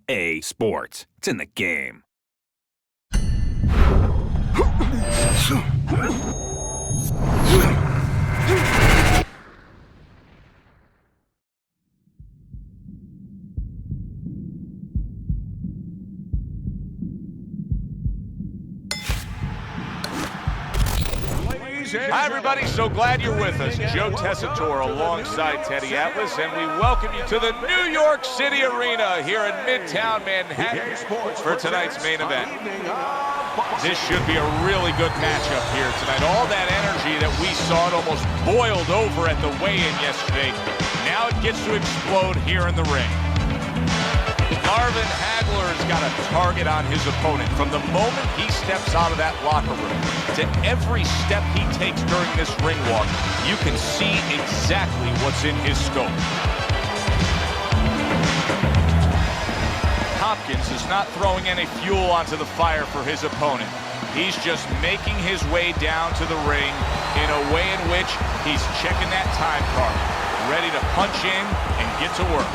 EA Sports. It's in the game. Hi, everybody. So glad you're with us. Joe Tessitore alongside Teddy Atlas, and we welcome you to the New York City Arena here in Midtown Manhattan for tonight's main event. This should be a really good matchup here tonight. All that energy that we saw, it almost boiled over at the weigh-in yesterday. Now it gets to explode here in the ring. Marvin Hagler's got a target on his opponent. From the moment he steps out of that locker room to every step he takes during this ring walk, you can see exactly what's in his scope. Hopkins is not throwing any fuel onto the fire for his opponent. He's just making his way down to the ring in a way in which he's checking that time card, ready to punch in and get to work.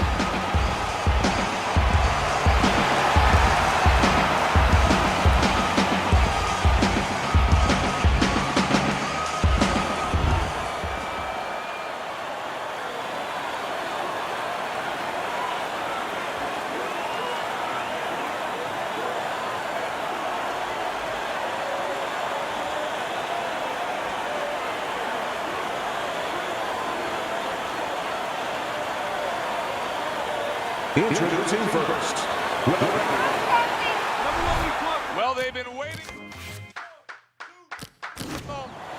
Introducing first. Well, they've been waiting.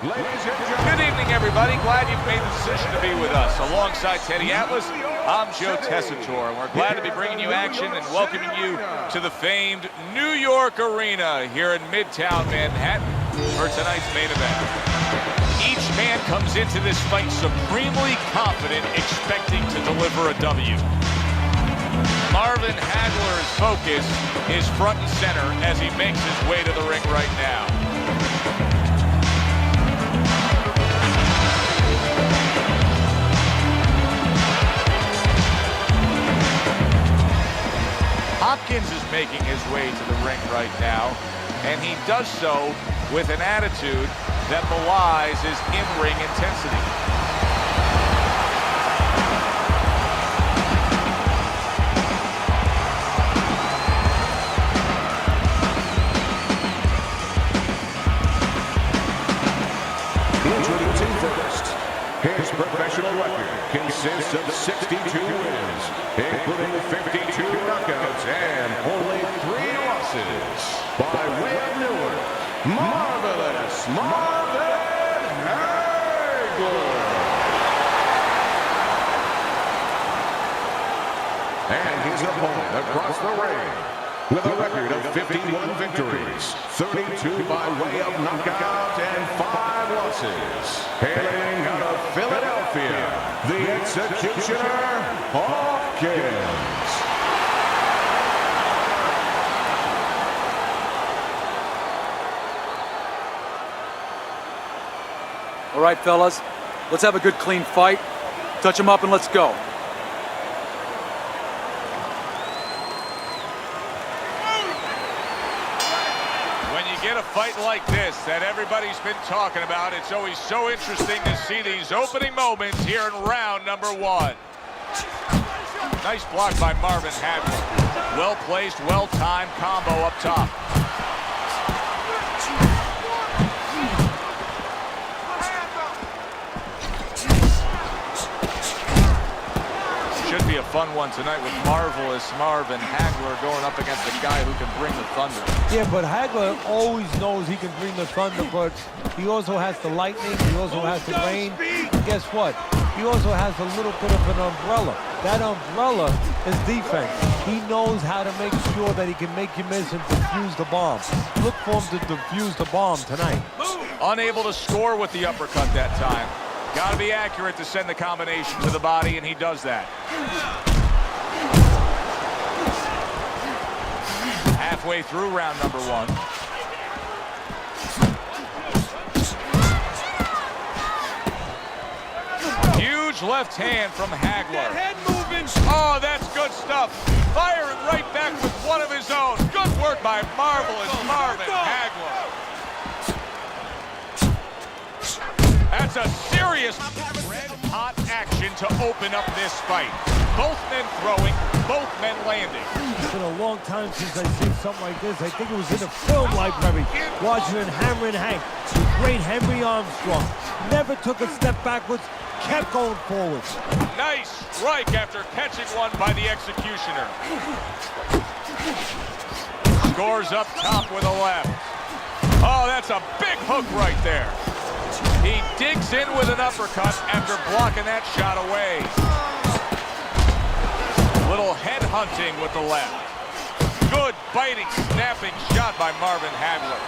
Ladies and gentlemen. Good evening, everybody. Glad you've made the decision to be with us. Alongside Teddy Atlas, I'm Joe Tessitore, and we're glad to be bringing you action and welcoming you to the famed New York Arena here in Midtown Manhattan for tonight's main event. Each man comes into this fight supremely confident, expecting to deliver a W. Marvin Hagler's focus is front and center as he makes his way to the ring right now. Hopkins is making his way to the ring right now, and he does so with an attitude that belies his in-ring intensity. Introducing first. His professional record consists of 62 wins, including 52 knockouts and only 3 losses. By way of Newark, Marvelous Marvin Hagler. And his opponent across the ring, with a record of 51 victories, 32 by way of knockout, and 5 losses. Hailing out of Philadelphia, the Executioner, Hopkins. All right, fellas, let's have a good, clean fight. Touch them up and let's go. Get a fight like this that everybody's been talking about. It's always so interesting to see these opening moments here in round number 1. Nice block by Marvin Hagler. Well-placed, well-timed combo up top. Should be a fun one tonight with Marvelous Marvin Hagler going up against a guy who can bring the thunder. Yeah, but Hagler always knows he can bring the thunder, but he also has the lightning, he also has the rain. And guess what? He also has a little bit of an umbrella. That umbrella is defense. He knows how to make sure that he can make you miss and defuse the bomb. Look for him to defuse the bomb tonight. Unable to score with the uppercut that time. Got to be accurate to send the combination to the body, and he does that. Halfway through round number 1. Huge left hand from Hagler. Head moving. Oh, that's good stuff. Firing right back with one of his own. Good work by marvelous Marvin Hagler. That's a serious red-hot action to open up this fight. Both men throwing, both men landing. It's been a long time since I've seen something like this. I think it was in the film library. Watching Hammer and Hank. The great Henry Armstrong. Never took a step backwards, kept going forward. Nice strike after catching one by the executioner. Scores up top with a left. Oh, that's a big hook right there. He digs in with an uppercut after blocking that shot away. Little head hunting with the left. Good biting, snapping shot by Marvin Hagler.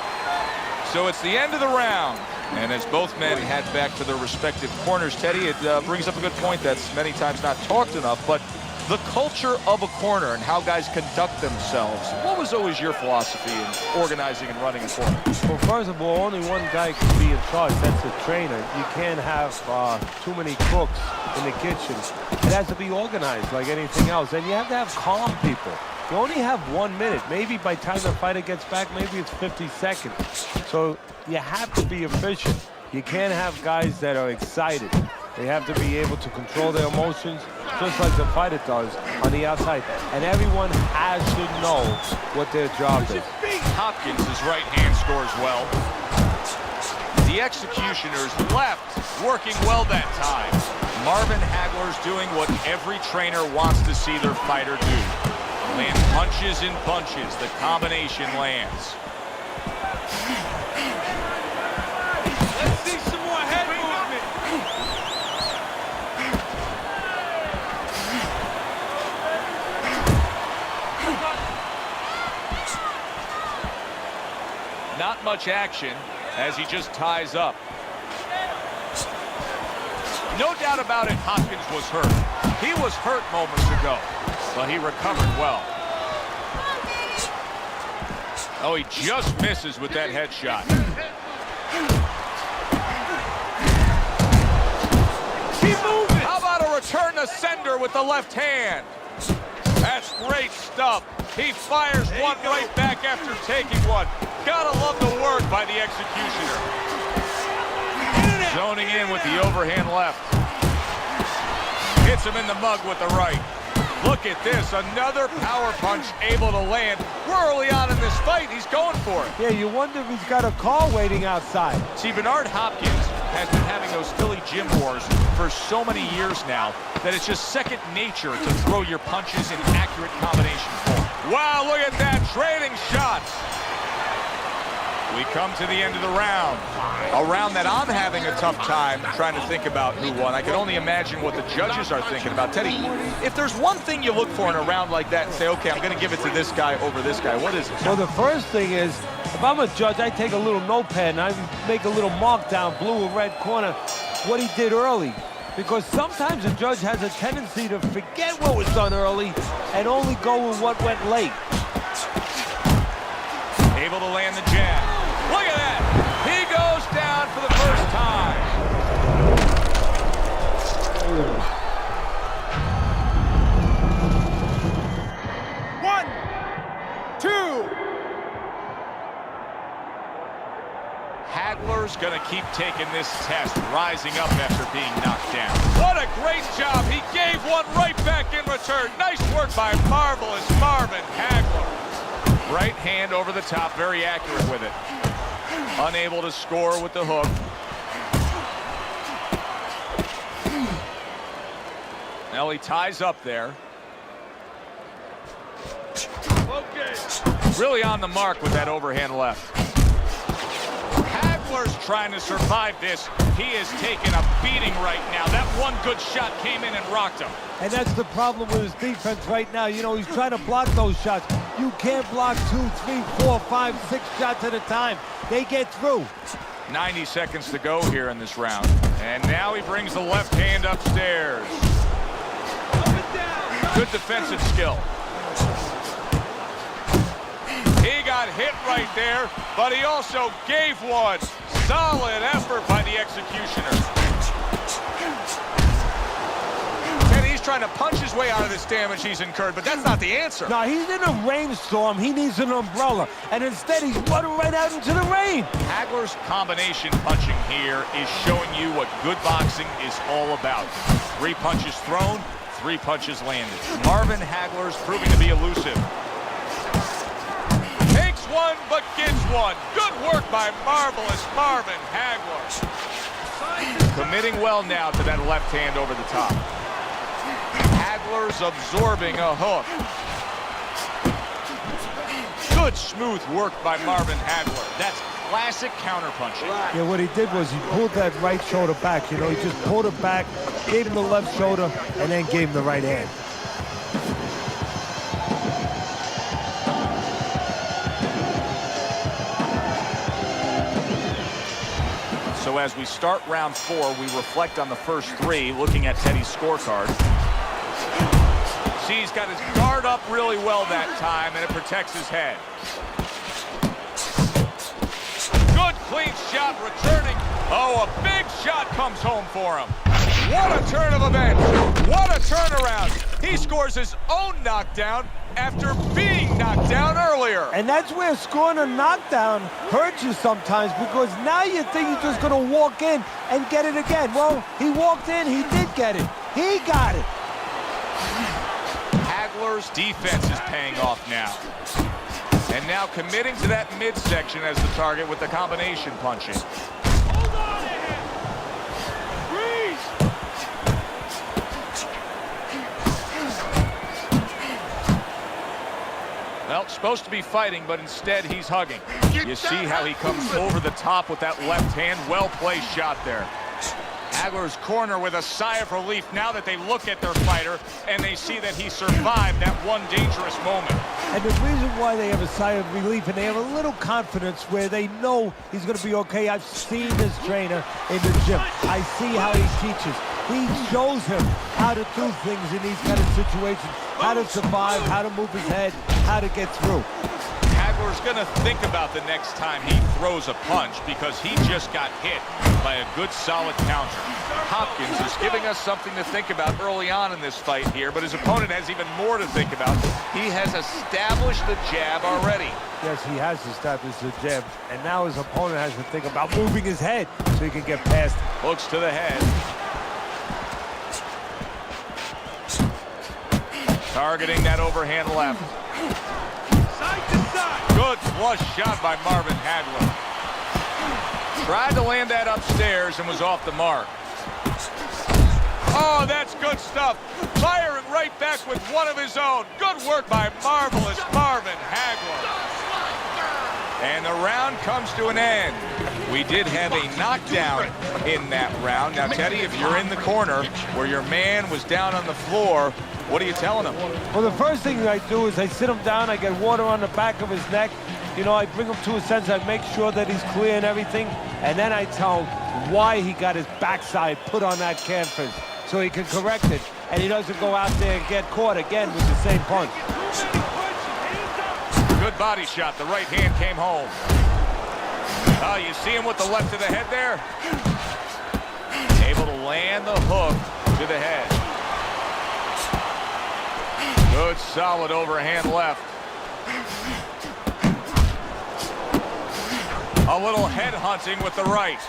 So it's the end of the round. And as both men head back to their respective corners, Teddy, it brings up a good point that's many times not talked enough, but the culture of a corner and how guys conduct themselves. What was always your philosophy in organizing and running a corner? Well, first of all, only one guy can be in charge. That's the trainer. You can't have too many cooks in the kitchen. It has to be organized like anything else. And you have to have calm people. You only have 1 minute. Maybe by the time the fighter gets back, maybe it's 50 seconds. So you have to be efficient. You can't have guys that are excited. They have to be able to control their emotions, just like the fighter does on the outside. And everyone has to know what their job is. Hopkins' right hand scores well. The executioner's left working well that time. Marvin Hagler's doing what every trainer wants to see their fighter do. Land punches and bunches. The combination lands. Let's see some more head movement. Not much action as he just ties up. No doubt about it, Hopkins was hurt. He was hurt moments ago, but he recovered well. Oh, he just misses with that headshot. Keep moving. How about a return to sender with the left hand? That's great stuff. He fires one right back after taking one. Gotta love the work by the executioner. Zoning in with the overhand left. Hits him in the mug with the right. Look at this, another power punch able to land. We're early on in this fight, he's going for it. Yeah, you wonder if he's got a car waiting outside. See, Bernard Hopkins has been having those Philly gym wars for so many years now that it's just second nature to throw your punches in accurate combination form. Wow, look at that, trading shots. We come to the end of the round. A round that I'm having a tough time trying to think about who won. I can only imagine what the judges are thinking about. Teddy, if there's one thing you look for in a round like that and say, okay, I'm going to give it to this guy over this guy, what is it? Well, the first thing is, if I'm a judge, I take a little notepad and I make a little mark down, blue or red corner, what he did early. Because sometimes a judge has a tendency to forget what was done early and only go with what went late. Able to land the jab. Look at that! He goes down for the first time. One, two. Hagler's gonna keep taking this test, rising up after being knocked down. What a great job! He gave one right back in return. Nice work by marvelous Marvin Hagler. Right hand over the top, very accurate with it. Unable to score with the hook. Now he ties up there. Okay. Really on the mark with that overhand left. Hagler's trying to survive this. He is taking a beating right now. That one good shot came in and rocked him. And that's the problem with his defense right now. You know, he's trying to block those shots. You can't block 2, 3, 4, 5, 6 shots at a time. They get through. 90 seconds to go here in this round. And now he brings the left hand upstairs. Good defensive skill. He got hit right there, but he also gave one. Solid effort by the executioner. And he's trying to punch his way out of this damage he's incurred, but that's not the answer. No, he's in a rainstorm. He needs an umbrella. And instead, he's running right out into the rain. Hagler's combination punching here is showing you what good boxing is all about. 3 punches thrown, 3 punches landed. Marvin Hagler's proving to be elusive. Takes one, but gets one. Good work by marvelous Marvin Hagler. Committing well now to that left hand over the top. Hagler's absorbing a hook. Good smooth work by Marvin Hagler. That's classic counterpunching. Yeah, what he did was he pulled that right shoulder back. You know, he just pulled it back, gave him the left shoulder, and then gave him the right hand. So as we start round 4, we reflect on the first 3, looking at Teddy's scorecard. See, he's got his guard up really well that time, and it protects his head. Good clean shot returning. Oh, a big shot comes home for him. What a turn of events. What a turnaround. He scores his own knockdown after being knocked down earlier. And that's where scoring a knockdown hurts you sometimes, because now you think you're just going to walk in and get it again. Well, he walked in, he did get it. He got it. Hagler's defense is paying off now. And now committing to that midsection as the target with the combination punching. Hold on to him. Freeze. Well, supposed to be fighting, but instead he's hugging. You see how he comes over the top with that left hand. Well-placed shot there. Hagler's corner with a sigh of relief now that they look at their fighter and they see that he survived that one dangerous moment. And the reason why they have a sigh of relief and they have a little confidence where they know he's going to be okay. I've seen this trainer in the gym. I see how he teaches. He shows him how to do things in these kind of situations, how to survive, how to move his head, how to get through. Hagler's going to think about the next time he throws a punch because he just got hit by a good solid counter. Hopkins is giving us something to think about early on in this fight here, but his opponent has even more to think about. He has established the jab already. Yes, he has established the jab, and now his opponent has to think about moving his head so he can get past it. Hooks to the head. Targeting that overhand left. Side to side. Good flush shot by Marvin Hagler. Tried to land that upstairs and was off the mark. Oh, that's good stuff. Firing right back with one of his own. Good work by marvelous Marvin Hagler. And the round comes to an end. We did have a knockdown in that round. Now, Teddy, if you're in the corner where your man was down on the floor, what are you telling him? Well, the first thing I do is I sit him down, I get water on the back of his neck. You know, I bring him to a sense, I make sure that he's clear and everything, and then I tell him why he got his backside put on that canvas so he can correct it, and he doesn't go out there and get caught again with the same punch. Good body shot. The right hand came home. Oh, you see him with the left to the head there? Able to land the hook to the head. Good, solid overhand left. A little head hunting with the right.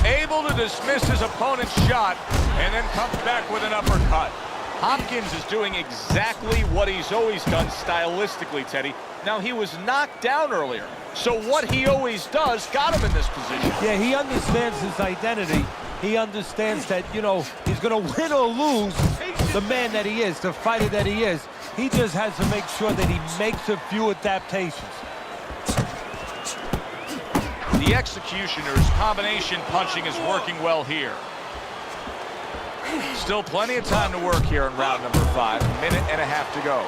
Able to dismiss his opponent's shot and then comes back with an uppercut. Hopkins is doing exactly what he's always done stylistically, Teddy. Now, he was knocked down earlier, so what he always does got him in this position. Yeah, he understands his identity. He understands that, you know, he's going to win or lose the man that he is, the fighter that he is. He just has to make sure that he makes a few adaptations. The executioner's combination punching is working well here. Still plenty of time to work here in round number 5. A minute and a half to go.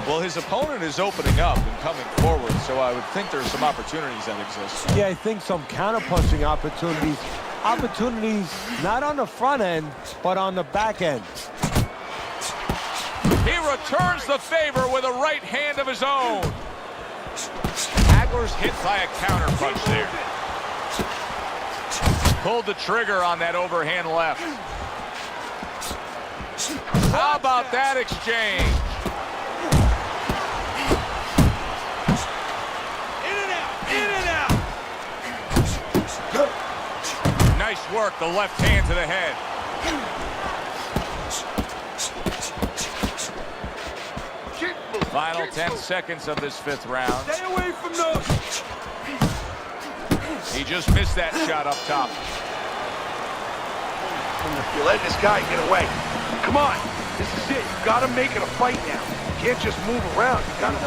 Well, his opponent is opening up and coming forward, so I would think there's some opportunities that exist. Yeah, I think some counter-punching opportunities. Opportunities not on the front end, but on the back end. He returns the favor with a right hand of his own. Hagler's hit by a counter punch there. pulled the trigger on that overhand left. How about that exchange? Nice work, the left hand to the head. Final 10 seconds of this 5th round. Stay away from those. He just missed that shot up top. You're letting this guy get away. Come on, this is it. You gotta make it a fight now. You can't just move around. You gotta...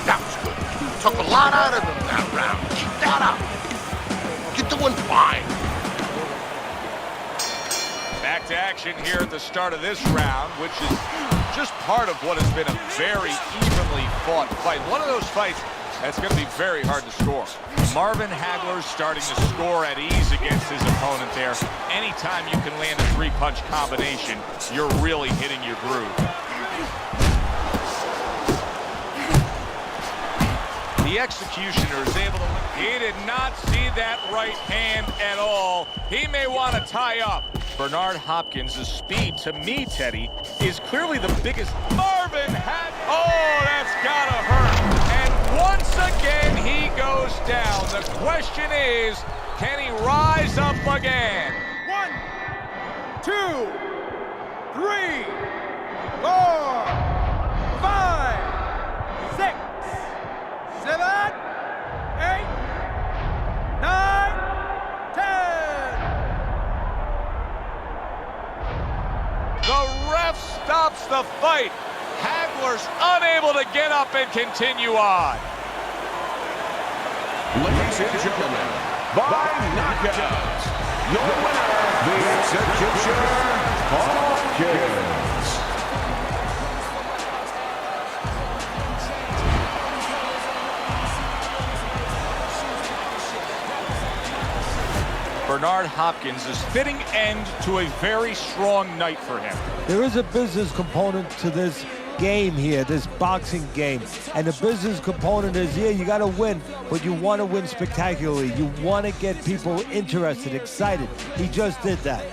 That was good. Took a lot out of him that round. Keep that up. You're doing fine. Back to action here at the start of this round, which is just part of what has been a very evenly fought fight. One of those fights that's going to be very hard to score. Marvin Hagler's starting to score at ease against his opponent there. Anytime you can land a 3-punch combination, you're really hitting your groove. The executioner is able to... He did not see that right hand at all. He may want to tie up. Bernard Hopkins' speed, to me, Teddy, is clearly the biggest. Marvin Hagler. Oh, that's gotta hurt. And once again, he goes down. The question is, can he rise up again? 1, 2, 3, 4, 5, 6, 7, 8, 9, 10. The ref stops the fight. Hagler's unable to get up and continue on. Ladies and gentlemen, by knockout, your winner, the executioner, Hopkins. Bernard Hopkins is fitting end to a very strong night for him. There is a business component to this game here, this boxing game. And the business component is, yeah, you got to win, but you want to win spectacularly. You want to get people interested, excited. He just did that.